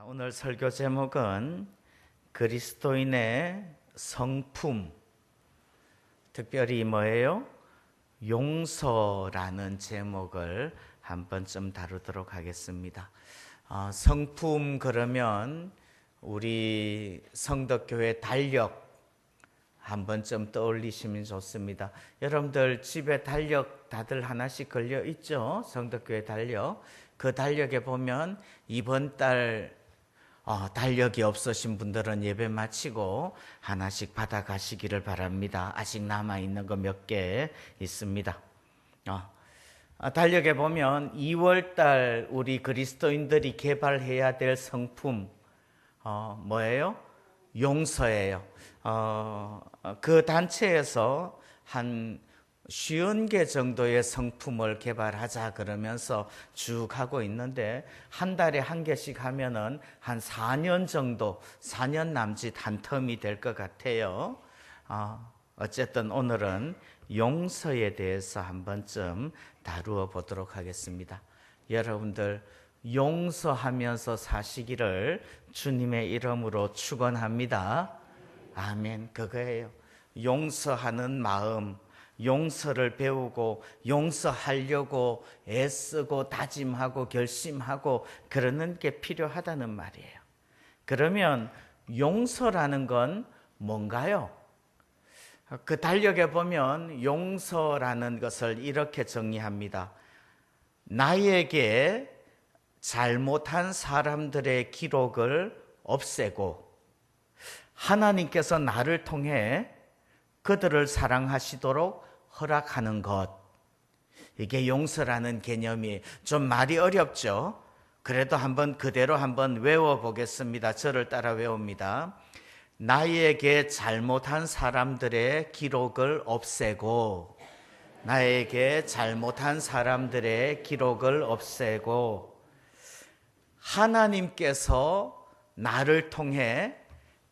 오늘 설교 제목은 그리스도인의 성품, 특별히 뭐예요? 용서라는 제목을 한 번쯤 다루도록 하겠습니다. 성품 그러면 우리 성덕교회 달력 한 번쯤 떠올리시면 좋습니다. 여러분들 집에 달력 다들 하나씩 걸려 있죠? 성덕교회 달력. 그 달력에 보면 이번 달 달력이 없으신 분들은 예배 마치고 하나씩 받아가시기를 바랍니다. 아직 남아있는 거 몇 개 있습니다. 달력에 보면 2월달 우리 그리스도인들이 개발해야 될 성품 뭐예요? 용서예요. 그 단체에서 한 50개 정도의 성품을 개발하자 그러면서 쭉 하고 있는데 한 달에 한 개씩 하면은 한 4년 정도, 4년 남짓 한 텀이 될 것 같아요. 어쨌든 오늘은 용서에 대해서 한 번쯤 다루어 보도록 하겠습니다. 여러분들 용서하면서 사시기를 주님의 이름으로 축원합니다. 아멘. 그거예요. 용서하는 마음, 용서를 배우고 용서하려고 애쓰고 다짐하고 결심하고 그러는 게 필요하다는 말이에요. 그러면 용서라는 건 뭔가요? 그 달력에 보면 용서라는 것을 이렇게 정의합니다. 나에게 잘못한 사람들의 기록을 없애고 하나님께서 나를 통해 그들을 사랑하시도록 허락하는 것. 이게 용서라는 개념이 좀 말이 어렵죠? 그래도 그대로 한번 외워보겠습니다. 저를 따라 외웁니다. 나에게 잘못한 사람들의 기록을 없애고, 나에게 잘못한 사람들의 기록을 없애고, 하나님께서 나를 통해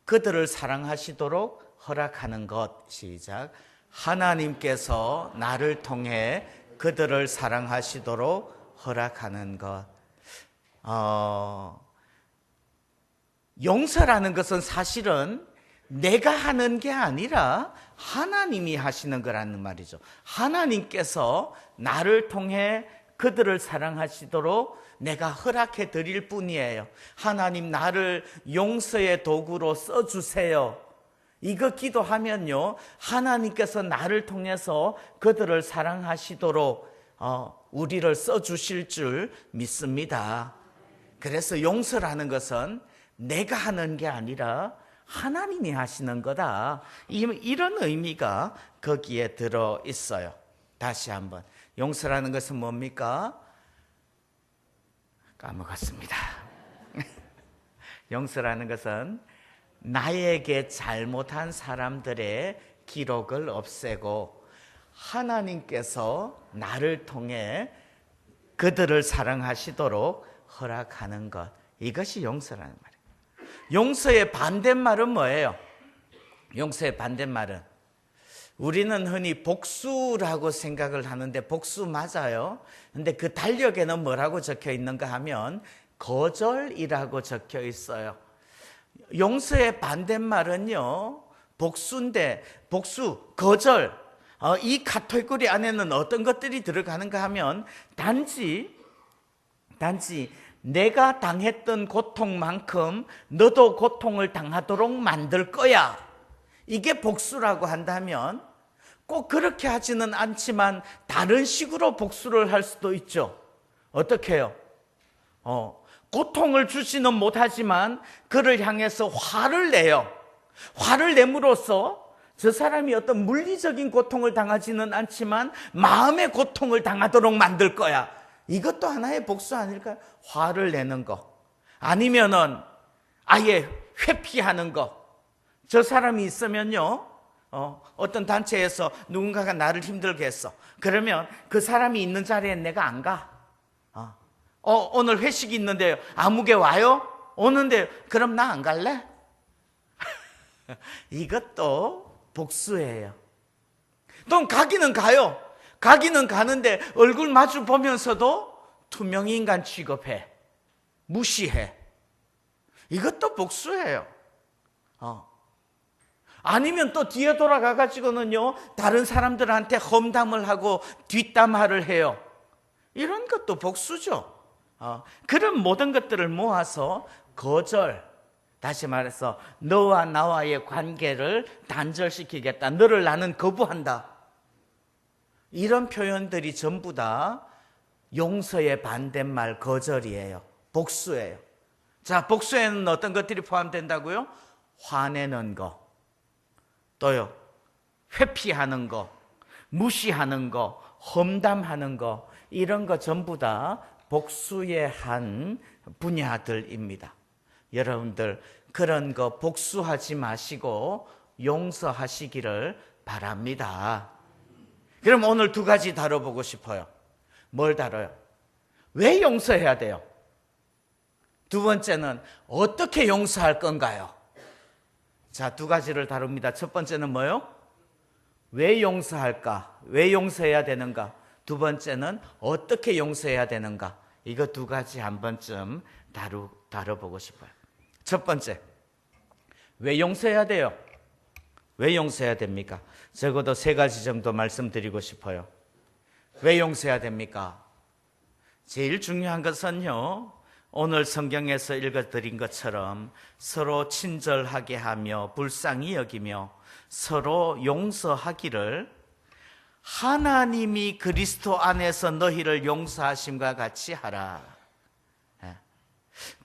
그들을 사랑하시도록 허락하는 것. 시작. 하나님께서 나를 통해 그들을 사랑하시도록 허락하는 것. 용서라는 것은 사실은 내가 하는 게 아니라 하나님이 하시는 거라는 말이죠. 하나님께서 나를 통해 그들을 사랑하시도록 내가 허락해 드릴 뿐이에요. 하나님 나를 용서의 도구로 써주세요. 이거 기도하면요, 하나님께서 나를 통해서 그들을 사랑하시도록 우리를 써주실 줄 믿습니다. 그래서 용서라는 것은 내가 하는 게 아니라 하나님이 하시는 거다. 이런 의미가 거기에 들어 있어요. 다시 한번. 용서라는 것은 뭡니까? 까먹었습니다. 용서라는 것은 나에게 잘못한 사람들의 기록을 없애고 하나님께서 나를 통해 그들을 사랑하시도록 허락하는 것. 이것이 용서라는 말이에요. 용서의 반대말은 뭐예요? 용서의 반대말은 우리는 흔히 복수라고 생각을 하는데 복수 맞아요. 근데 그 달력에는 뭐라고 적혀 있는가 하면 거절이라고 적혀 있어요. 용서의 반대말은요, 복수인데 복수, 거절. 이 카테고리 안에는 어떤 것들이 들어가는가 하면 단지 내가 당했던 고통만큼 너도 고통을 당하도록 만들 거야. 이게 복수라고 한다면 꼭 그렇게 하지는 않지만 다른 식으로 복수를 할 수도 있죠. 어떻게 해요? 고통을 주지는 못하지만 그를 향해서 화를 내요. 화를 내므로써 저 사람이 어떤 물리적인 고통을 당하지는 않지만 마음의 고통을 당하도록 만들 거야. 이것도 하나의 복수 아닐까요? 화를 내는 거. 아니면은 아예 회피하는 거. 저 사람이 있으면요, 어떤 단체에서 누군가가 나를 힘들게 했어. 그러면 그 사람이 있는 자리에 내가 안 가. 오늘 회식이 있는데요. 아무개 와요? 오는데요. 그럼 나 안 갈래? 이것도 복수예요. 또 가기는 가요. 가기는 가는데 얼굴 마주 보면서도 투명인간 취급해. 무시해. 이것도 복수예요. 아니면 또 뒤에 돌아가가지고는요, 다른 사람들한테 험담을 하고 뒷담화를 해요. 이런 것도 복수죠. 그런 모든 것들을 모아서 거절, 다시 말해서 너와 나와의 관계를 단절시키겠다, 너를 나는 거부한다, 이런 표현들이 전부 다 용서의 반대말 거절이에요. 복수예요. 자, 복수에는 어떤 것들이 포함된다고요? 화내는 거, 또요 회피하는 거, 무시하는 거, 험담하는 거, 이런 거 전부 다 복수의 한 분야들입니다. 여러분들 그런 거 복수하지 마시고 용서하시기를 바랍니다. 그럼 오늘 두 가지 다뤄보고 싶어요. 뭘 다뤄요? 왜 용서해야 돼요? 두 번째는 어떻게 용서할 건가요? 자, 두 가지를 다룹니다. 첫 번째는 뭐요? 왜 용서할까? 왜 용서해야 되는가? 두 번째는 어떻게 용서해야 되는가? 이거 두 가지 한 번쯤 다뤄보고 싶어요. 첫 번째, 왜 용서해야 돼요? 왜 용서해야 됩니까? 적어도 세 가지 정도 말씀드리고 싶어요. 왜 용서해야 됩니까? 제일 중요한 것은요, 오늘 성경에서 읽어드린 것처럼 서로 친절하게 하며 불쌍히 여기며 서로 용서하기를 하나님이 그리스도 안에서 너희를 용서하심과 같이 하라.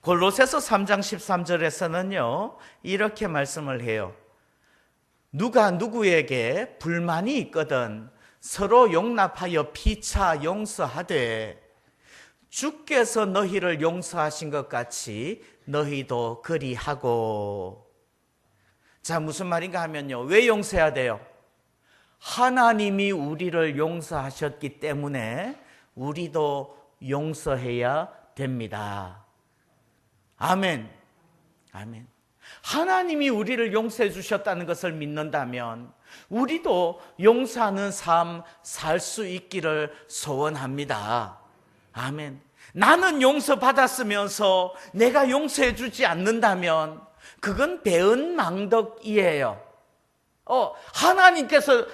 골로새서 3장 13절에서는요 이렇게 말씀을 해요. 누가 누구에게 불만이 있거든 서로 용납하여 피차 용서하되 주께서 너희를 용서하신 것 같이 너희도 그리하고. 자, 무슨 말인가 하면요, 왜 용서해야 돼요? 하나님이 우리를 용서하셨기 때문에 우리도 용서해야 됩니다. 아멘. 아멘. 하나님이 우리를 용서해 주셨다는 것을 믿는다면 우리도 용서하는 삶 살 수 있기를 소원합니다. 아멘. 나는 용서받았으면서 내가 용서해 주지 않는다면 그건 배은망덕이에요.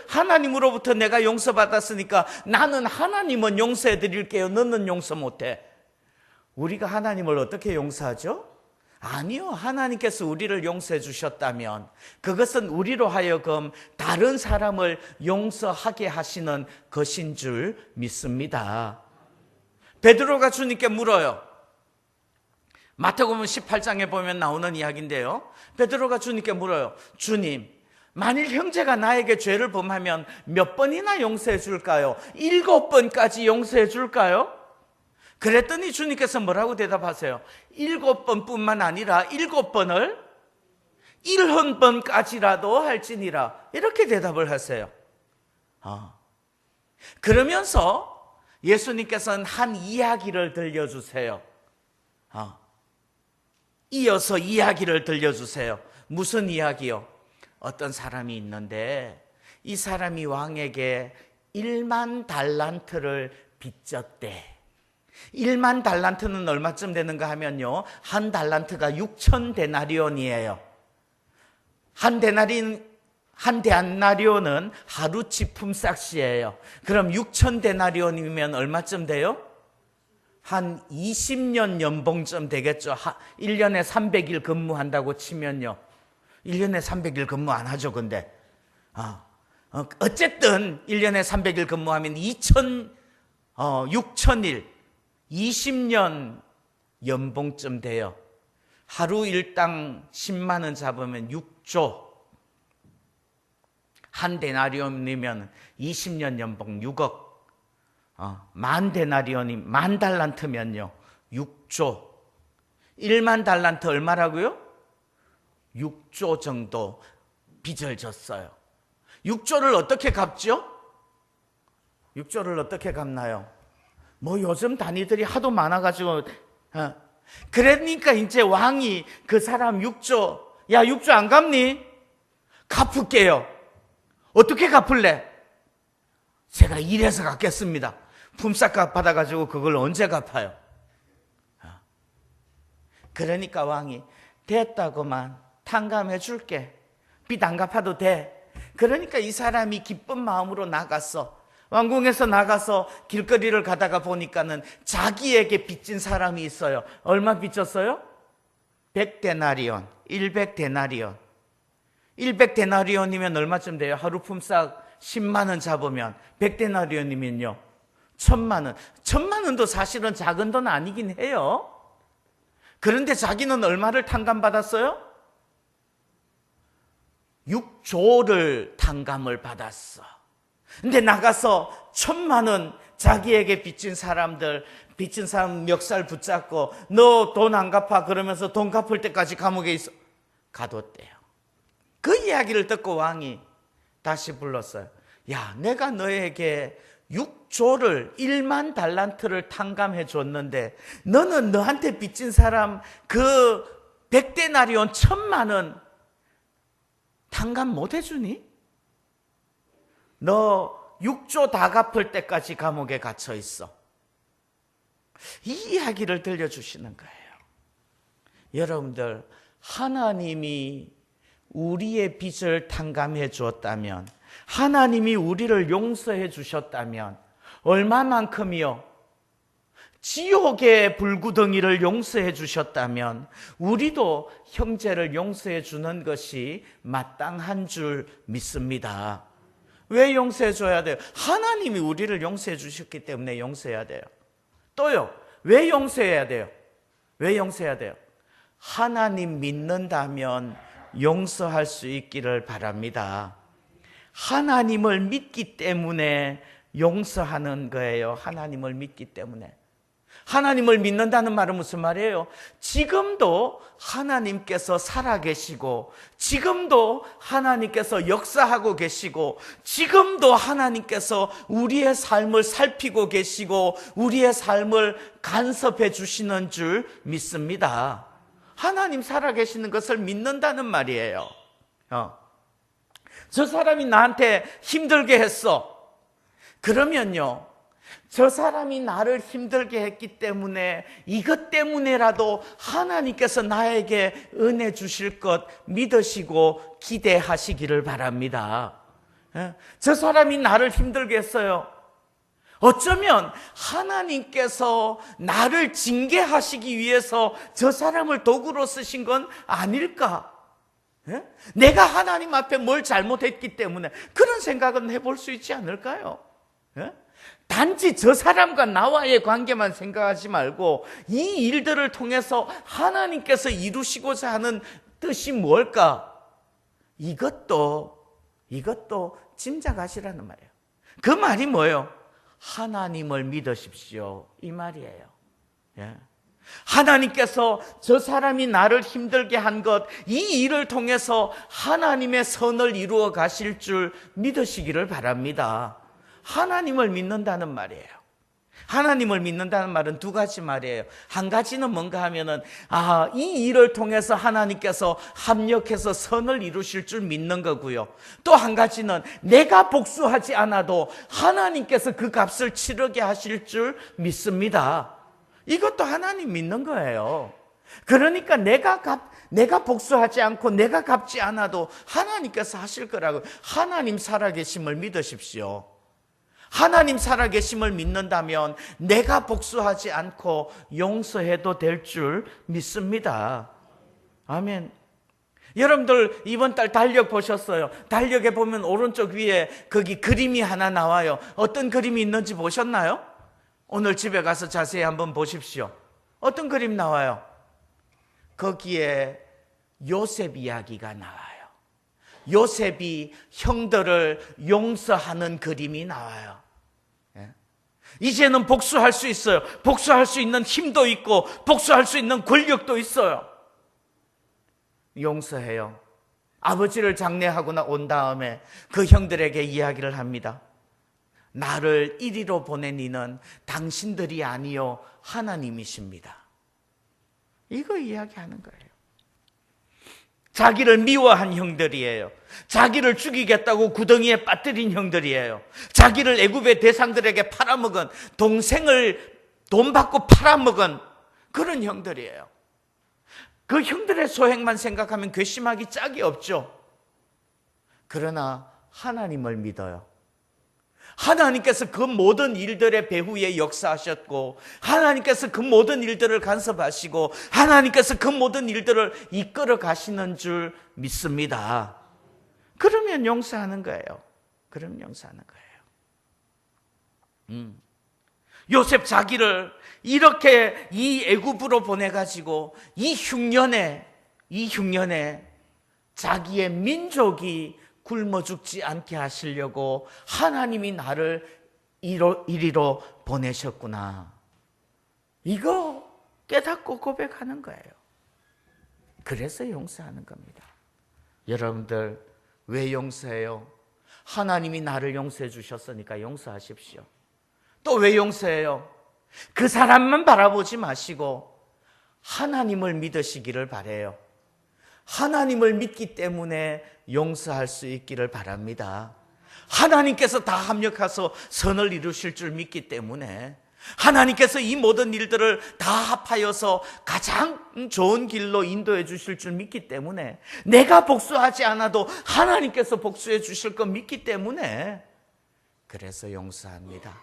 하나님으로부터 내가 용서받았으니까 나는 하나님은 용서해 드릴게요, 너는 용서 못해. 우리가 하나님을 어떻게 용서하죠? 아니요, 하나님께서 우리를 용서해 주셨다면 그것은 우리로 하여금 다른 사람을 용서하게 하시는 것인 줄 믿습니다. 베드로가 주님께 물어요. 마태복음 18장에 보면 나오는 이야기인데요, 베드로가 주님께 물어요. 주님, 만일 형제가 나에게 죄를 범하면 몇 번이나 용서해 줄까요? 7번까지 용서해 줄까요? 그랬더니 주님께서 뭐라고 대답하세요? 7번뿐만 아니라 7번을 100번까지라도 할지니라, 이렇게 대답을 하세요. 그러면서 예수님께서는 한 이야기를 들려주세요. 이어서 이야기를 들려주세요. 무슨 이야기요? 어떤 사람이 있는데 이 사람이 왕에게 1만 달란트를 빚졌대. 1만 달란트는 얼마쯤 되는가 하면요, 한 달란트가 6천 데나리온이에요. 한 데나리온은 하루치 품삯이에요. 그럼 6천 데나리온이면 얼마쯤 돼요? 한 20년 연봉쯤 되겠죠. 1년에 300일 근무한다고 치면요. 1년에 300일 근무 안 하죠, 근데. 어쨌든 1년에 300일 근무하면 6천일, 20년 연봉쯤 돼요. 하루 일당 10만 원 잡으면 6조. 한 데나리온이면 20년 연봉 6억. 만 데나리온이 만 달란트면요 6조. 1만 달란트 얼마라고요? 6조 정도 빚을 졌어요. 6조를 어떻게 갚죠? 6조를 어떻게 갚나요? 뭐 요즘 단위들이 하도 많아가지고, 그러니까 이제 왕이 그 사람 6조, 야 6조 안 갚니? 갚을게요. 어떻게 갚을래? 제가 일해서 갚겠습니다. 품삯값 받아가지고 그걸 언제 갚아요? 그러니까 왕이 됐다고만, 탕감해 줄게. 빚 안 갚아도 돼. 그러니까 이 사람이 기쁜 마음으로 나갔어. 왕궁에서 나가서 길거리를 가다가 보니까는 자기에게 빚진 사람이 있어요. 얼마 빚졌어요? 100데나리온, 100데나리온. 100데나리온이면 얼마쯤 돼요? 하루 품삯 10만 원 잡으면 100데나리온이면요 1000만 원. 1000만 원도 사실은 작은 돈 아니긴 해요. 그런데 자기는 얼마를 탕감받았어요? 6조를 탕감을 받았어. 근데 나가서 1000만 원 자기에게 빚진 사람 멱살 붙잡고 너 돈 안 갚아 그러면서 돈 갚을 때까지 감옥에 있어. 가뒀대요. 그 이야기를 듣고 왕이 다시 불렀어요. 야, 내가 너에게 6조를 1만 달란트를 탕감해 줬는데 너는 너한테 빚진 사람 그 100데나리온 1000만 원 탕감 못 해주니? 너 6조 다 갚을 때까지 감옥에 갇혀 있어. 이 이야기를 들려주시는 거예요. 여러분들, 하나님이 우리의 빚을 탕감해 주었다면, 하나님이 우리를 용서해 주셨다면 얼마만큼이요? 지옥의 불구덩이를 용서해 주셨다면 우리도 형제를 용서해 주는 것이 마땅한 줄 믿습니다. 왜 용서해 줘야 돼요? 하나님이 우리를 용서해 주셨기 때문에 용서해야 돼요. 또요, 왜 용서해야 돼요? 왜 용서해야 돼요? 하나님 믿는다면 용서할 수 있기를 바랍니다. 하나님을 믿기 때문에 용서하는 거예요. 하나님을 믿기 때문에. 하나님을 믿는다는 말은 무슨 말이에요? 지금도 하나님께서 살아계시고, 지금도 하나님께서 역사하고 계시고, 지금도 하나님께서 우리의 삶을 살피고 계시고, 우리의 삶을 간섭해 주시는 줄 믿습니다. 하나님 살아계시는 것을 믿는다는 말이에요. 저 사람이 나한테 힘들게 했어. 그러면요, 저 사람이 나를 힘들게 했기 때문에 이것 때문에라도 하나님께서 나에게 은혜 주실 것 믿으시고 기대하시기를 바랍니다. 저 사람이 나를 힘들게 했어요. 어쩌면 하나님께서 나를 징계하시기 위해서 저 사람을 도구로 쓰신 건 아닐까? 내가 하나님 앞에 뭘 잘못했기 때문에 그런 생각은 해볼 수 있지 않을까요? 단지 저 사람과 나와의 관계만 생각하지 말고 이 일들을 통해서 하나님께서 이루시고자 하는 뜻이 뭘까? 이것도 짐작하시라는 말이에요. 그 말이 뭐예요? 하나님을 믿으십시오, 이 말이에요. 하나님께서 저 사람이 나를 힘들게 한 것, 이 일을 통해서 하나님의 선을 이루어 가실 줄 믿으시기를 바랍니다. 하나님을 믿는다는 말이에요. 하나님을 믿는다는 말은 두 가지 말이에요. 한 가지는 뭔가 하면은 이 일을 통해서 하나님께서 합력해서 선을 이루실 줄 믿는 거고요. 또 한 가지는 내가 복수하지 않아도 하나님께서 그 값을 치르게 하실 줄 믿습니다. 이것도 하나님 믿는 거예요. 그러니까 내가 복수하지 않고 내가 갚지 않아도 하나님께서 하실 거라고. 하나님 살아계심을 믿으십시오. 하나님 살아계심을 믿는다면 내가 복수하지 않고 용서해도 될 줄 믿습니다. 아멘. 여러분들 이번 달 달력 보셨어요? 달력에 보면 오른쪽 위에 거기 그림이 하나 나와요. 어떤 그림이 있는지 보셨나요? 오늘 집에 가서 자세히 한번 보십시오. 어떤 그림 나와요? 거기에 요셉 이야기가 나와요. 요셉이 형들을 용서하는 그림이 나와요. 이제는 복수할 수 있어요. 복수할 수 있는 힘도 있고 복수할 수 있는 권력도 있어요. 용서해요. 아버지를 장례하고 온 다음에 그 형들에게 이야기를 합니다. 나를 이리로 보낸 이는 당신들이 아니요 하나님이십니다. 이거 이야기하는 거예요. 자기를 미워한 형들이에요. 자기를 죽이겠다고 구덩이에 빠뜨린 형들이에요. 자기를 애굽의 대상들에게 팔아먹은, 동생을 돈 받고 팔아먹은 그런 형들이에요. 그 형들의 소행만 생각하면 괘씸하기 짝이 없죠. 그러나 하나님을 믿어요. 하나님께서 그 모든 일들의 배후에 역사하셨고, 하나님께서 그 모든 일들을 간섭하시고, 하나님께서 그 모든 일들을 이끌어 가시는 줄 믿습니다. 그러면 용서하는 거예요. 그럼 용서하는 거예요. 요셉 자기를 이렇게 이 애굽으로 보내가지고 이 흉년에 자기의 민족이 굶어 죽지 않게 하시려고 하나님이 나를 이리로 보내셨구나. 이거 깨닫고 고백하는 거예요. 그래서 용서하는 겁니다. 여러분들 왜 용서해요? 하나님이 나를 용서해 주셨으니까 용서하십시오. 또 왜 용서해요? 그 사람만 바라보지 마시고 하나님을 믿으시기를 바라요. 하나님을 믿기 때문에 용서할 수 있기를 바랍니다. 하나님께서 다 합력해서 선을 이루실 줄 믿기 때문에, 하나님께서 이 모든 일들을 다 합하여서 가장 좋은 길로 인도해 주실 줄 믿기 때문에, 내가 복수하지 않아도 하나님께서 복수해 주실 거 믿기 때문에, 그래서 용서합니다.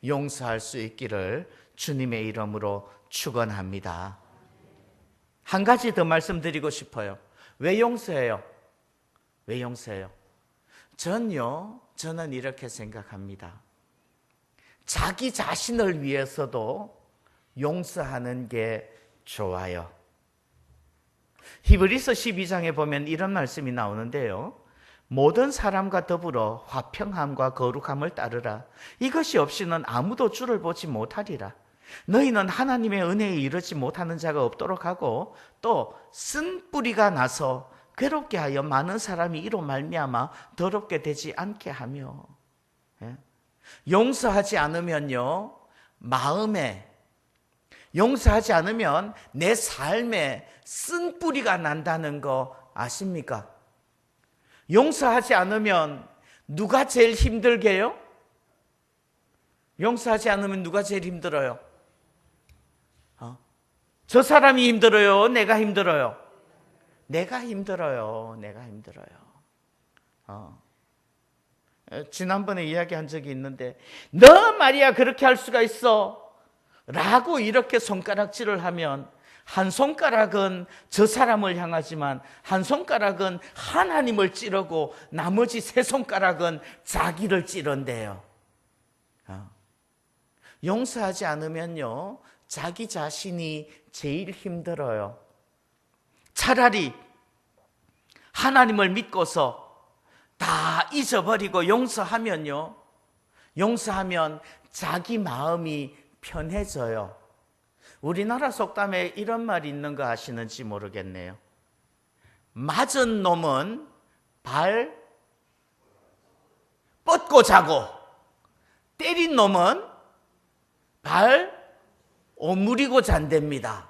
용서할 수 있기를 주님의 이름으로 축원합니다. 한 가지 더 말씀드리고 싶어요. 왜 용서해요? 왜 용서해요? 저는 이렇게 생각합니다. 자기 자신을 위해서도 용서하는 게 좋아요. 히브리서 12장에 보면 이런 말씀이 나오는데요. 모든 사람과 더불어 화평함과 거룩함을 따르라. 이것이 없이는 아무도 주를 보지 못하리라. 너희는 하나님의 은혜에 이르지 못하는 자가 없도록 하고, 또 쓴 뿌리가 나서 괴롭게 하여 많은 사람이 이로 말미암아 더럽게 되지 않게 하며. 용서하지 않으면요, 용서하지 않으면 내 삶에 쓴 뿌리가 난다는 거 아십니까? 용서하지 않으면 누가 제일 힘들게요? 용서하지 않으면 누가 제일 힘들어요? 저 사람이 힘들어요? 내가 힘들어요? 내가 힘들어요. 지난번에 이야기한 적이 있는데, 너 말이야 그렇게 할 수가 있어 라고 이렇게 손가락질을 하면, 한 손가락은 저 사람을 향하지만 한 손가락은 하나님을 찌르고 나머지 세 손가락은 자기를 찌른대요. 용서하지 않으면요, 자기 자신이 제일 힘들어요. 차라리 하나님을 믿고서 다 잊어버리고 용서하면 자기 마음이 편해져요. 우리나라 속담에 이런 말이 있는 거 아시는지 모르겠네요. 맞은 놈은 발 뻗고 자고, 때린 놈은 발 오므리고 잔답니다.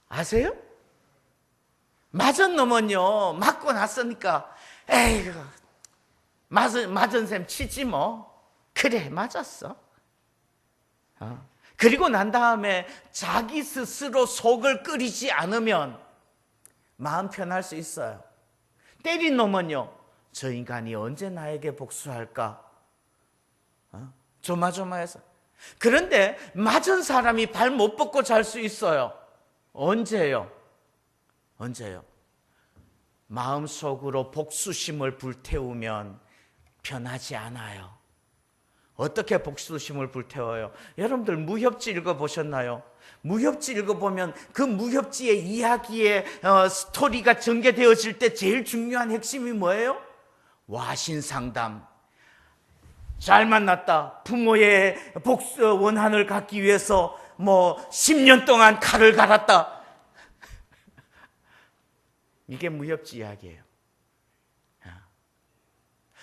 아세요? 맞은 놈은요, 맞고 났으니까 에이, 맞은 셈 치지 뭐. 그래, 맞았어. 그리고 난 다음에 자기 스스로 속을 끓이지 않으면 마음 편할 수 있어요. 때린 놈은요, 저 인간이 언제 나에게 복수할까? 조마조마해서. 그런데 맞은 사람이 발 못 뻗고 잘 수 있어요. 언제요? 마음속으로 복수심을 불태우면 편하지 않아요. 어떻게 복수심을 불태워요? 여러분들 무협지 읽어보셨나요? 무협지 읽어보면 그 무협지의 이야기의 스토리가 전개되어질 때 제일 중요한 핵심이 뭐예요? 와신상담. 잘 만났다. 부모의 복수 원한을 갖기 위해서 10년 동안 칼을 갈았다. 이게 무협지 이야기예요.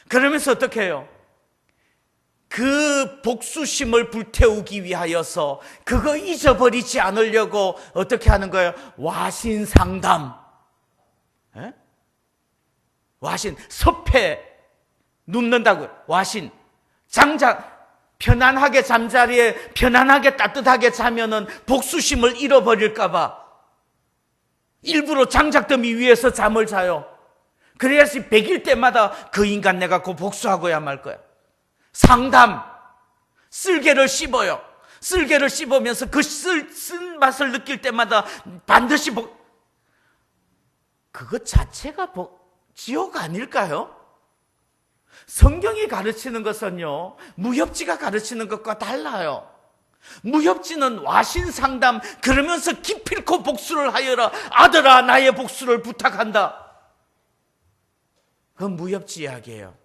그러면서 어떻게 해요? 그 복수심을 불태우기 위하여서 그거 잊어버리지 않으려고 어떻게 하는 거예요? 와신상담. 와신, 섭해 눕는다고요. 와신. 편안하게 잠자리에 편안하게 따뜻하게 자면은 복수심을 잃어버릴까봐 일부러 장작더미 위에서 잠을 자요. 그래야지 100일 때마다 그 인간 내가 곧 복수하고야 말 거야. 상담, 쓸개를 씹어요. 쓸개를 씹으면서 그 쓴 맛을 느낄 때마다 반드시 그것 자체가 지옥 아닐까요? 성경이 가르치는 것은요, 무협지가 가르치는 것과 달라요. 무협지는 와신 상담, 그러면서 기필코 복수를 하여라. 아들아, 나의 복수를 부탁한다. 그건 무협지 이야기예요.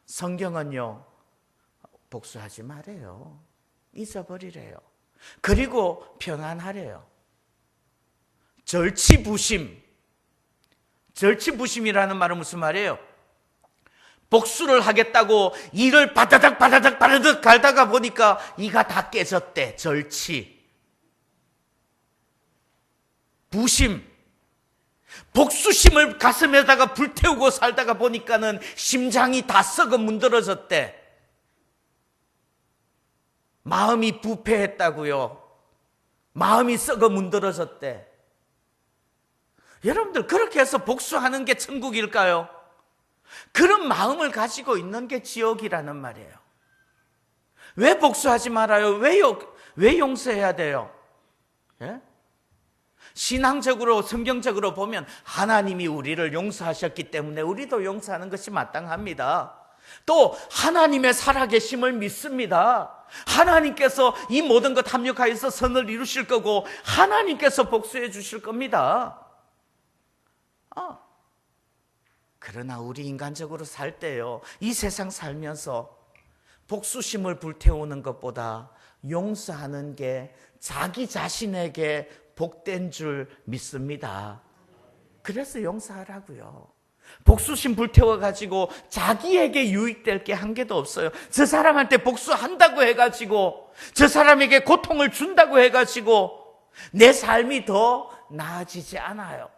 성경은요, 복수하지 말아요. 잊어버리래요. 그리고 평안하래요. 절치부심. 절치부심이라는 말은 무슨 말이에요? 복수를 하겠다고 이를 바다닥 갈다가 보니까 이가 다 깨졌대. 절치. 부심. 복수심을 가슴에다가 불태우고 살다가 보니까는 심장이 다 썩어 문드러졌대. 마음이 부패했다고요. 마음이 썩어 문드러졌대. 여러분들, 그렇게 해서 복수하는 게 천국일까요? 그런 마음을 가지고 있는 게 지옥이라는 말이에요. 왜 복수하지 말아요? 왜 용서해야 돼요? 예? 신앙적으로, 성경적으로 보면 하나님이 우리를 용서하셨기 때문에 우리도 용서하는 것이 마땅합니다. 또 하나님의 살아계심을 믿습니다. 하나님께서 이 모든 것 합력하여서 선을 이루실 거고 하나님께서 복수해 주실 겁니다. 그러나 우리 인간적으로 살 때요, 이 세상 살면서 복수심을 불태우는 것보다 용서하는 게 자기 자신에게 복된 줄 믿습니다. 그래서 용서하라고요. 복수심 불태워가지고 자기에게 유익될 게 한 개도 없어요. 저 사람한테 복수한다고 해가지고, 저 사람에게 고통을 준다고 해가지고 내 삶이 더 나아지지 않아요.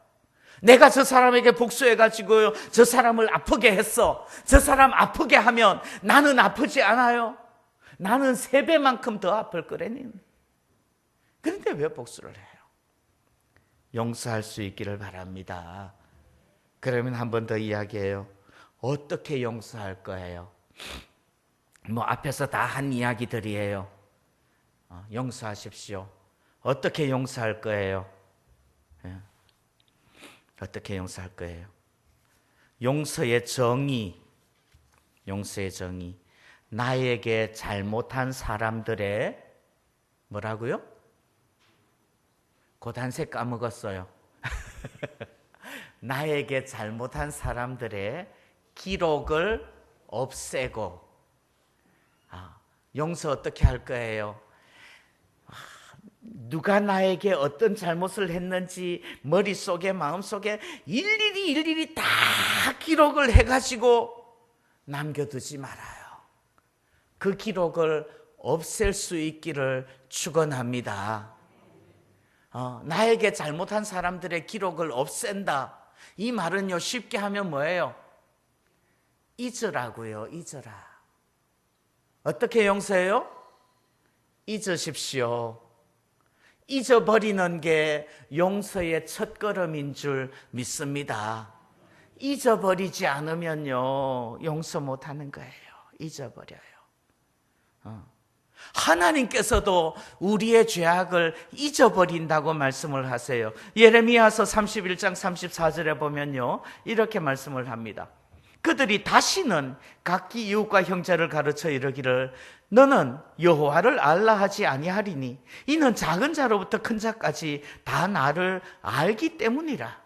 내가 저 사람에게 복수해가지고요, 저 사람을 아프게 했어. 저 사람 아프게 하면 나는 아프지 않아요? 나는 3배만큼 더 아플 거라니. 그런데 왜 복수를 해요? 용서할 수 있기를 바랍니다. 그러면 한 번 더 이야기해요. 어떻게 용서할 거예요? 앞에서 다 한 이야기들이에요. 용서하십시오. 어떻게 용서할 거예요? 어떻게 용서할 거예요? 용서의 정의. 나에게 잘못한 사람들의 뭐라고요? 고단세 까먹었어요. 나에게 잘못한 사람들의 기록을 없애고. 용서 어떻게 할 거예요? 누가 나에게 어떤 잘못을 했는지 머릿속에, 마음속에 일일이 다 기록을 해가지고 남겨두지 말아요. 그 기록을 없앨 수 있기를 축원합니다. 나에게 잘못한 사람들의 기록을 없앤다. 이 말은요, 쉽게 하면 뭐예요? 잊으라고요. 잊어라. 어떻게 용서해요? 잊으십시오. 잊어버리는 게 용서의 첫걸음인 줄 믿습니다. 잊어버리지 않으면요, 용서 못하는 거예요. 잊어버려요. 하나님께서도 우리의 죄악을 잊어버린다고 말씀을 하세요. 예레미야서 31장 34절에 보면요, 이렇게 말씀을 합니다. 그들이 다시는 각기 이웃과 형제를 가르쳐 이르기를 너는 여호와를 알라 하지 아니하리니 이는 작은 자로부터 큰 자까지 다 나를 알기 때문이라.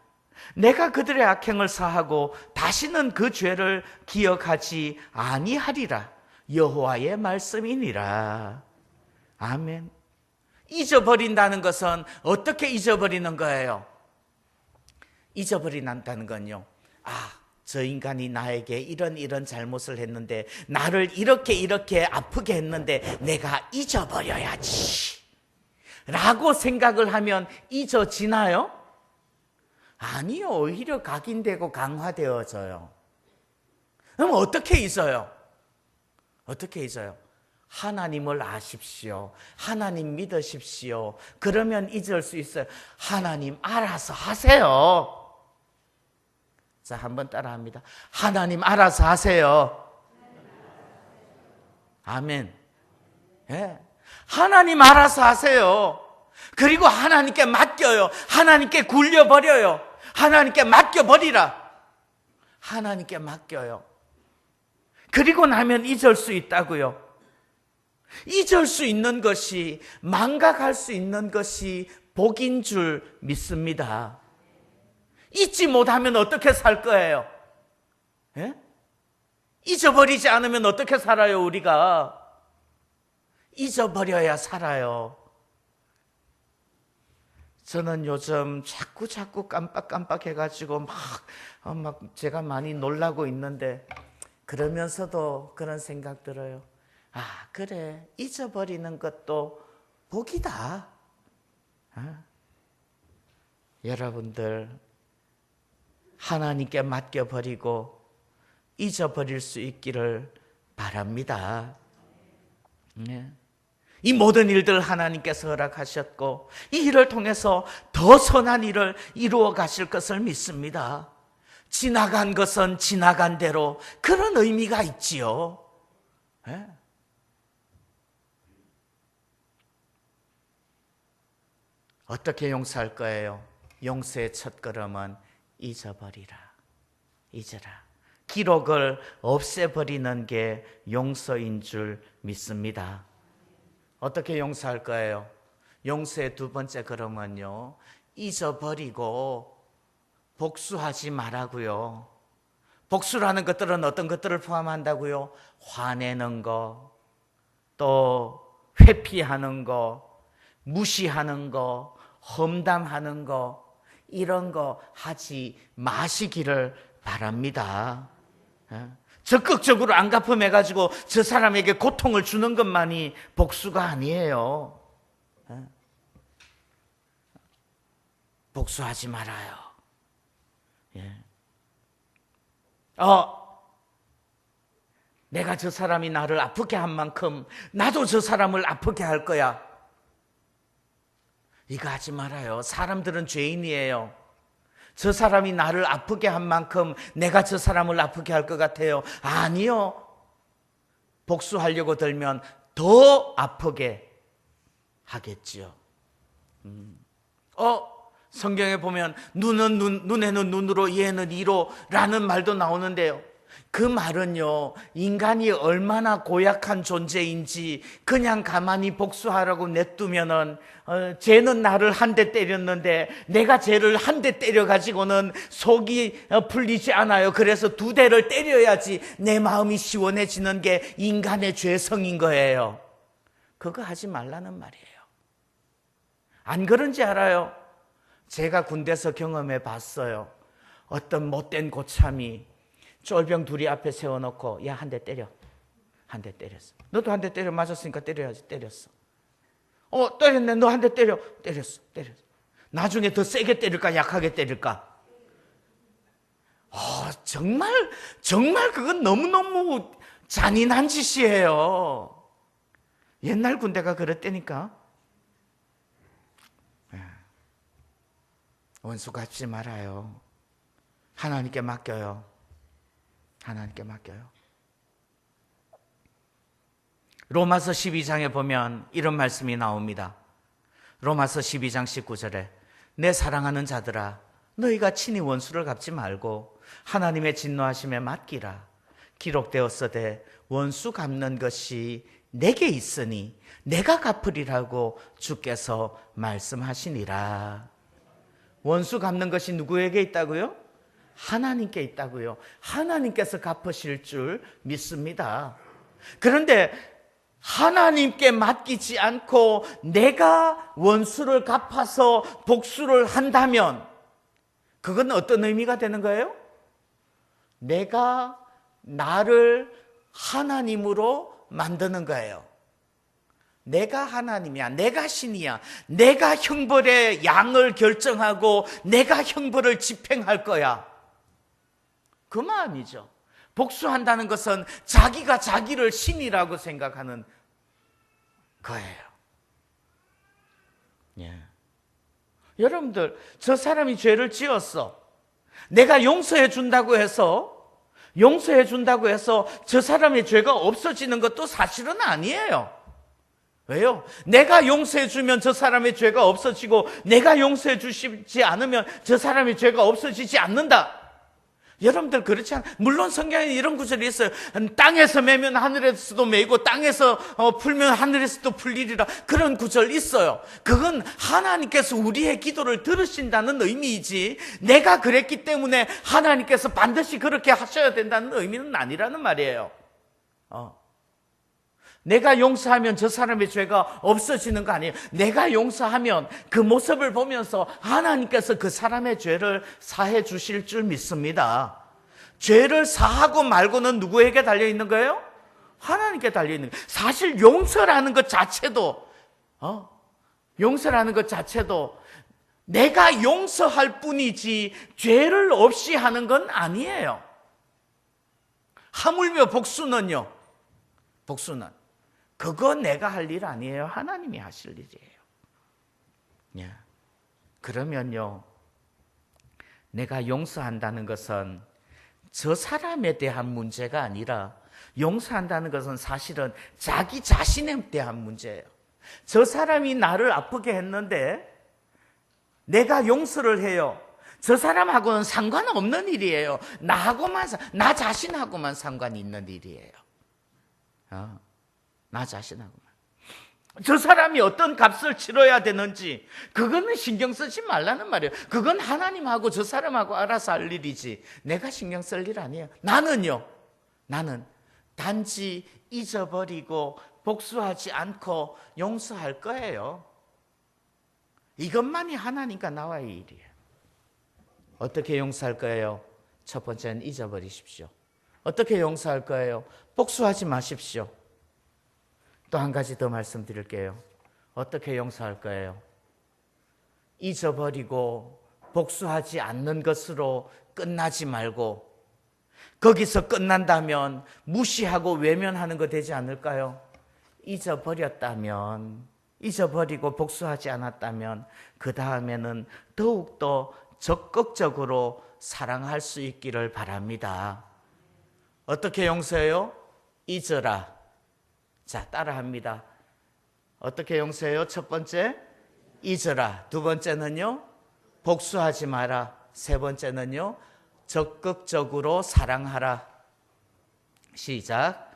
내가 그들의 악행을 사하고 다시는 그 죄를 기억하지 아니하리라. 여호와의 말씀이니라. 아멘. 잊어버린다는 것은 어떻게 잊어버리는 거예요? 잊어버린다는 건요, 저 인간이 나에게 이런 잘못을 했는데, 나를 이렇게 아프게 했는데 내가 잊어버려야지 라고 생각을 하면 잊어지나요? 아니요. 오히려 각인되고 강화되어져요. 그럼 어떻게 잊어요? 어떻게 잊어요? 하나님을 아십시오. 하나님 믿으십시오. 그러면 잊을 수 있어요. 하나님 알아서 하세요. 자, 한번 따라합니다. 하나님 알아서 하세요. 아멘. 예. 하나님 알아서 하세요. 그리고 하나님께 맡겨요. 하나님께 굴려버려요. 하나님께 맡겨버리라. 하나님께 맡겨요. 그리고 나면 잊을 수 있다고요. 잊을 수 있는 것이, 망각할 수 있는 것이 복인 줄 믿습니다. 잊지 못하면 어떻게 살 거예요? 예? 잊어버리지 않으면 어떻게 살아요, 우리가? 잊어버려야 살아요. 저는 요즘 자꾸 깜빡 해가지고 막 제가 많이 놀라고 있는데, 그러면서도 그런 생각 들어요. 아, 그래. 잊어버리는 것도 복이다. 여러분들, 하나님께 맡겨버리고 잊어버릴 수 있기를 바랍니다. 네. 이 모든 일들 하나님께서 허락하셨고, 이 일을 통해서 더 선한 일을 이루어 가실 것을 믿습니다. 지나간 것은 지나간 대로 그런 의미가 있지요. 네. 어떻게 용서할 거예요? 용서의 첫걸음은 잊어버리라. 잊어라. 기록을 없애버리는 게 용서인 줄 믿습니다. 어떻게 용서할 거예요? 용서의 두 번째 걸음은요, 잊어버리고 복수하지 말라고요. 복수라는 것들은 어떤 것들을 포함한다고요? 화내는 거, 또 회피하는 거, 무시하는 거, 험담하는 거, 이런 거 하지 마시기를 바랍니다. 적극적으로 안 갚음해가지고 저 사람에게 고통을 주는 것만이 복수가 아니에요. 복수하지 말아요. 내가 저 사람이 나를 아프게 한 만큼 나도 저 사람을 아프게 할 거야. 이거 하지 말아요. 사람들은 죄인이에요. 저 사람이 나를 아프게 한 만큼 내가 저 사람을 아프게 할 것 같아요. 아니요. 복수하려고 들면 더 아프게 하겠지요. 성경에 보면 눈에는 눈으로 이에는 이로 라는 말도 나오는데요. 그 말은요, 인간이 얼마나 고약한 존재인지 그냥 가만히 복수하라고 냅두면은 쟤는 나를 한 대 때렸는데 내가 쟤를 한 대 때려가지고는 속이 풀리지 않아요. 그래서 두 대를 때려야지 내 마음이 시원해지는 게 인간의 죄성인 거예요. 그거 하지 말라는 말이에요. 안 그런지 알아요? 제가 군대에서 경험해 봤어요. 어떤 못된 고참이 쫄병 둘이 앞에 세워놓고, 야, 한 대 때려. 한 대 때렸어. 너도 한 대 때려. 맞았으니까 때려야지. 때렸어. 때렸네. 너 한 대 때려. 때렸어. 나중에 더 세게 때릴까 약하게 때릴까? 정말 그건 너무너무 잔인한 짓이에요. 옛날 군대가 그랬다니까. 원수 갚지 말아요. 하나님께 맡겨요. 하나님께 맡겨요. 로마서 12장에 보면 이런 말씀이 나옵니다. 로마서 12장 19절에 내 사랑하는 자들아, 너희가 친히 원수를 갚지 말고 하나님의 진노하심에 맡기라. 기록되었으되 원수 갚는 것이 내게 있으니 내가 갚으리라고 주께서 말씀하시니라. 원수 갚는 것이 누구에게 있다고요? 하나님께 있다고요. 하나님께서 갚으실 줄 믿습니다. 그런데 하나님께 맡기지 않고 내가 원수를 갚아서 복수를 한다면 그건 어떤 의미가 되는 거예요? 내가 나를 하나님으로 만드는 거예요. 내가 하나님이야. 내가 신이야. 내가 형벌의 양을 결정하고 내가 형벌을 집행할 거야. 그 마음이죠. 복수한다는 것은 자기가 자기를 신이라고 생각하는 거예요. 예. 여러분들, 저 사람이 죄를 지었어. 내가 용서해 준다고 해서 저 사람의 죄가 없어지는 것도 사실은 아니에요. 왜요? 내가 용서해 주면 저 사람의 죄가 없어지고, 내가 용서해 주시지 않으면 저 사람의 죄가 없어지지 않는다. 여러분들 그렇지 않아요? 물론 성경에 이런 구절이 있어요. 땅에서 매면 하늘에서도 매이고 땅에서 풀면 하늘에서도 풀리리라. 그런 구절 있어요. 그건 하나님께서 우리의 기도를 들으신다는 의미이지, 내가 그랬기 때문에 하나님께서 반드시 그렇게 하셔야 된다는 의미는 아니라는 말이에요. 내가 용서하면 저 사람의 죄가 없어지는 거 아니에요. 내가 용서하면 그 모습을 보면서 하나님께서 그 사람의 죄를 사해 주실 줄 믿습니다. 죄를 사하고 말고는 누구에게 달려있는 거예요? 하나님께 달려있는 거예요. 사실 용서라는 것 자체도 내가 용서할 뿐이지 죄를 없이 하는 건 아니에요. 하물며 복수는 그거 내가 할 일 아니에요. 하나님이 하실 일이에요. 예. 그러면요, 내가 용서한다는 것은 저 사람에 대한 문제가 아니라, 용서한다는 것은 사실은 자기 자신에 대한 문제예요. 저 사람이 나를 아프게 했는데 내가 용서를 해요. 저 사람하고는 상관없는 일이에요. 나 자신하고만 상관이 있는 일이에요. 나 자신하고만. 저 사람이 어떤 값을 치러야 되는지 그거는 신경 쓰지 말라는 말이에요. 그건 하나님하고 저 사람하고 알아서 할 일이지 내가 신경 쓸 일 아니에요. 나는 단지 잊어버리고 복수하지 않고 용서할 거예요. 이것만이 하나님과 나와의 일이에요. 어떻게 용서할 거예요? 첫 번째는 잊어버리십시오. 어떻게 용서할 거예요? 복수하지 마십시오. 또 한 가지 더 말씀드릴게요. 어떻게 용서할 거예요? 잊어버리고 복수하지 않는 것으로 끝나지 말고, 거기서 끝난다면 무시하고 외면하는 거 되지 않을까요? 잊어버리고 복수하지 않았다면 그 다음에는 더욱더 적극적으로 사랑할 수 있기를 바랍니다. 어떻게 용서해요? 잊어라. 자, 따라합니다. 어떻게 용서해요? 첫 번째, 잊어라. 두 번째는요, 복수하지 마라. 세 번째는요, 적극적으로 사랑하라. 시작.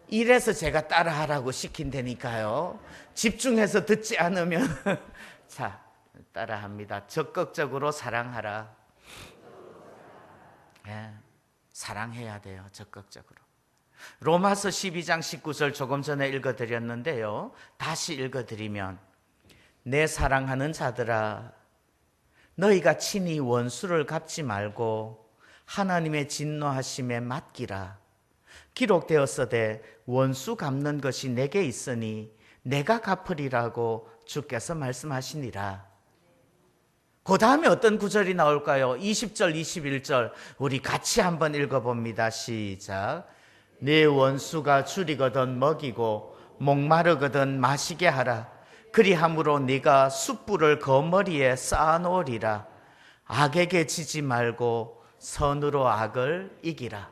이래서 제가 따라하라고 시킨다니까요. 집중해서 듣지 않으면 자, 따라합니다. 적극적으로 사랑하라. 예, 사랑해야 돼요. 적극적으로. 로마서 12장 19절 조금 전에 읽어드렸는데요. 다시 읽어드리면, 내 사랑하는 자들아, 너희가 친히 원수를 갚지 말고 하나님의 진노하심에 맡기라. 기록되었으되 원수 갚는 것이 내게 있으니 내가 갚으리라고 주께서 말씀하시니라. 그 다음에 어떤 구절이 나올까요? 20절, 21절 우리 같이 한번 읽어봅니다. 시작. 네 원수가 줄이거든 먹이고 목마르거든 마시게 하라. 그리함으로 네가 숯불을 거머리에 쌓아놓으리라. 악에게 지지 말고 선으로 악을 이기라.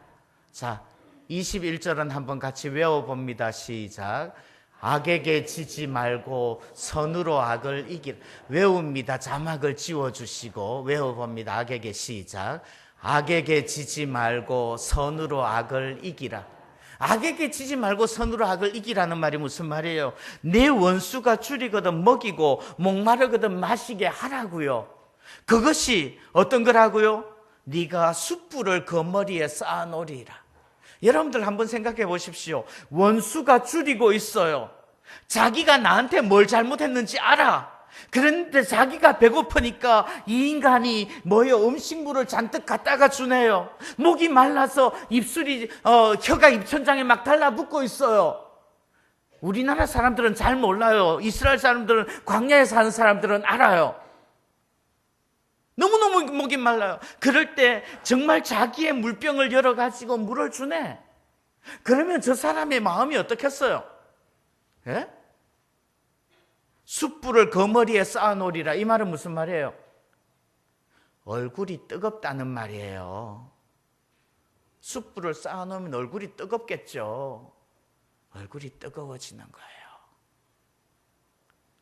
자, 21절은 한번 같이 외워봅니다. 시작. 악에게 지지 말고 선으로 악을 이기라. 외웁니다. 자막을 지워주시고 외워봅니다. 악에게 시작. 악에게 지지 말고 선으로 악을 이기라. 악에게 지지 말고 선으로 악을 이기라는 말이 무슨 말이에요? 내 원수가 줄이거든 먹이고 목마르거든 마시게 하라고요. 그것이 어떤 거라고요? 네가 숯불을 그 머리에 쌓아놓으리라. 여러분들 한번 생각해 보십시오. 원수가 줄이고 있어요. 자기가 나한테 뭘 잘못했는지 알아. 그런데 자기가 배고프니까 이 인간이 음식물을 잔뜩 갖다가 주네요. 목이 말라서 입술이 혀가 입천장에 막 달라붙고 있어요. 우리나라 사람들은 잘 몰라요. 이스라엘 사람들은, 광야에 사는 사람들은 알아요. 너무너무 목이 말라요. 그럴 때 정말 자기의 물병을 열어가지고 물을 주네. 그러면 저 사람의 마음이 어떻겠어요? 예? 숯불을 그 머리에 쌓아놓으리라. 이 말은 무슨 말이에요? 얼굴이 뜨겁다는 말이에요. 숯불을 쌓아놓으면 얼굴이 뜨겁겠죠. 얼굴이 뜨거워지는 거예요.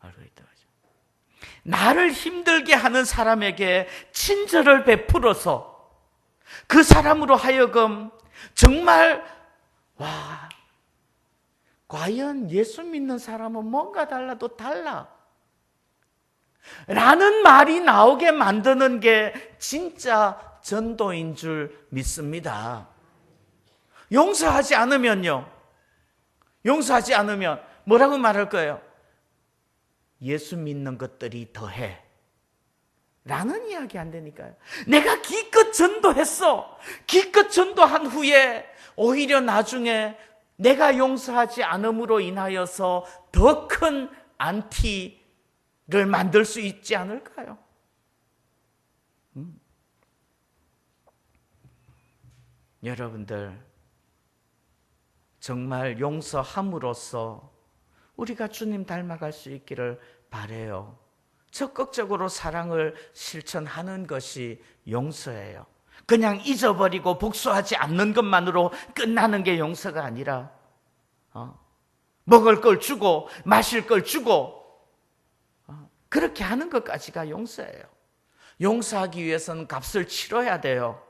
얼굴이 뜨거워져. 나를 힘들게 하는 사람에게 친절을 베풀어서 그 사람으로 하여금 정말 과연 예수 믿는 사람은 뭔가 달라도 달라 라는 말이 나오게 만드는 게 진짜 전도인 줄 믿습니다. 용서하지 않으면요, 용서하지 않으면 뭐라고 말할 거예요? 예수 믿는 것들이 더해 라는 이야기 안 되니까요. 내가 기껏 전도했어. 기껏 전도한 후에 오히려 나중에 내가 용서하지 않음으로 인하여서 더 큰 안티를 만들 수 있지 않을까요? 여러분들, 정말 용서함으로써 우리가 주님 닮아갈 수 있기를 바라요. 적극적으로 사랑을 실천하는 것이 용서예요. 그냥 잊어버리고 복수하지 않는 것만으로 끝나는 게 용서가 아니라 먹을 걸 주고 마실 걸 주고 그렇게 하는 것까지가 용서예요. 용서하기 위해서는 값을 치러야 돼요.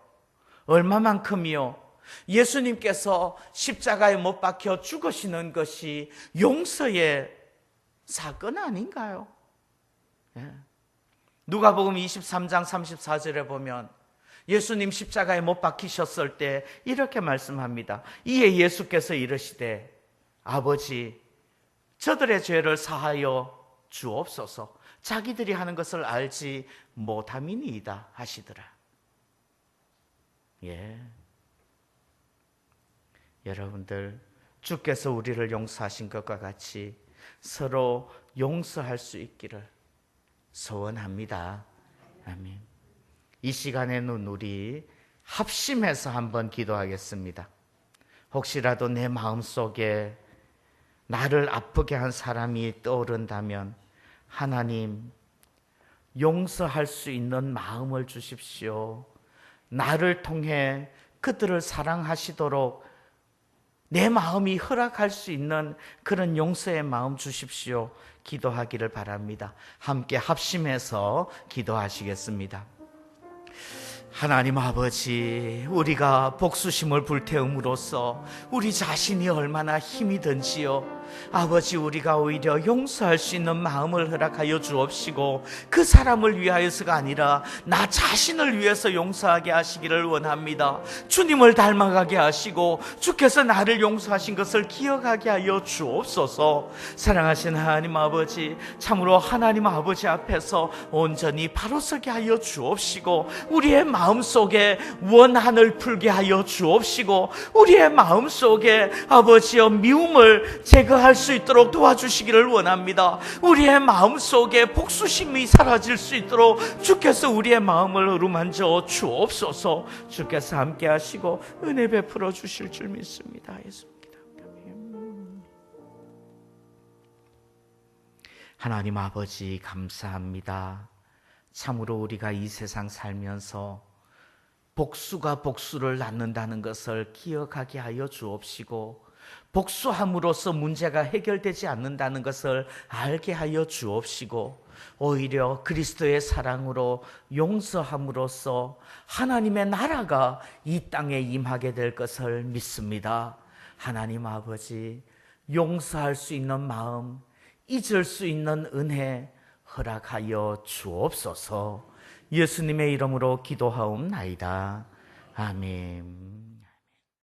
얼마만큼이요? 예수님께서 십자가에 못 박혀 죽으시는 것이 용서의 사건 아닌가요? 예. 누가복음 23장 34절에 보면 예수님 십자가에 못 박히셨을 때 이렇게 말씀합니다. 이에 예수께서 이르시되 아버지, 저들의 죄를 사하여 주옵소서. 자기들이 하는 것을 알지 못함이니이다 하시더라. 예. 여러분들, 주께서 우리를 용서하신 것과 같이 서로 용서할 수 있기를 소원합니다. 아멘. 이 시간에는 우리 합심해서 한번 기도하겠습니다. 혹시라도 내 마음속에 나를 아프게 한 사람이 떠오른다면 하나님, 용서할 수 있는 마음을 주십시오. 나를 통해 그들을 사랑하시도록 내 마음이 허락할 수 있는 그런 용서의 마음 주십시오. 기도하기를 바랍니다. 함께 합심해서 기도하시겠습니다. 하나님 아버지, 우리가 복수심을 불태움으로써 우리 자신이 얼마나 힘이 든지요. 아버지, 우리가 오히려 용서할 수 있는 마음을 허락하여 주옵시고 그 사람을 위하여서가 아니라 나 자신을 위해서 용서하게 하시기를 원합니다. 주님을 닮아가게 하시고 주께서 나를 용서하신 것을 기억하게 하여 주옵소서. 사랑하신 하나님 아버지, 참으로 하나님 아버지 앞에서 온전히 바로 서게 하여 주옵시고 우리의 마음속에 원한을 풀게 하여 주옵시고 우리의 마음속에 아버지여 미움을 제거할 수 있도록 도와주시기를 원합니다. 우리의 마음속에 복수심이 사라질 수 있도록 주께서 우리의 마음을 어루만져 주옵소서. 주께서 함께 하시고 은혜 베풀어 주실 줄 믿습니다. 예수님 기도합니다. 하나님 아버지, 감사합니다. 참으로 우리가 이 세상 살면서 복수가 복수를 낳는다는 것을 기억하게 하여 주옵시고 복수함으로써 문제가 해결되지 않는다는 것을 알게 하여 주옵시고 오히려 그리스도의 사랑으로 용서함으로써 하나님의 나라가 이 땅에 임하게 될 것을 믿습니다. 하나님 아버지, 용서할 수 있는 마음, 잊을 수 있는 은혜 허락하여 주옵소서. 예수님의 이름으로 기도하옵나이다. 아멘.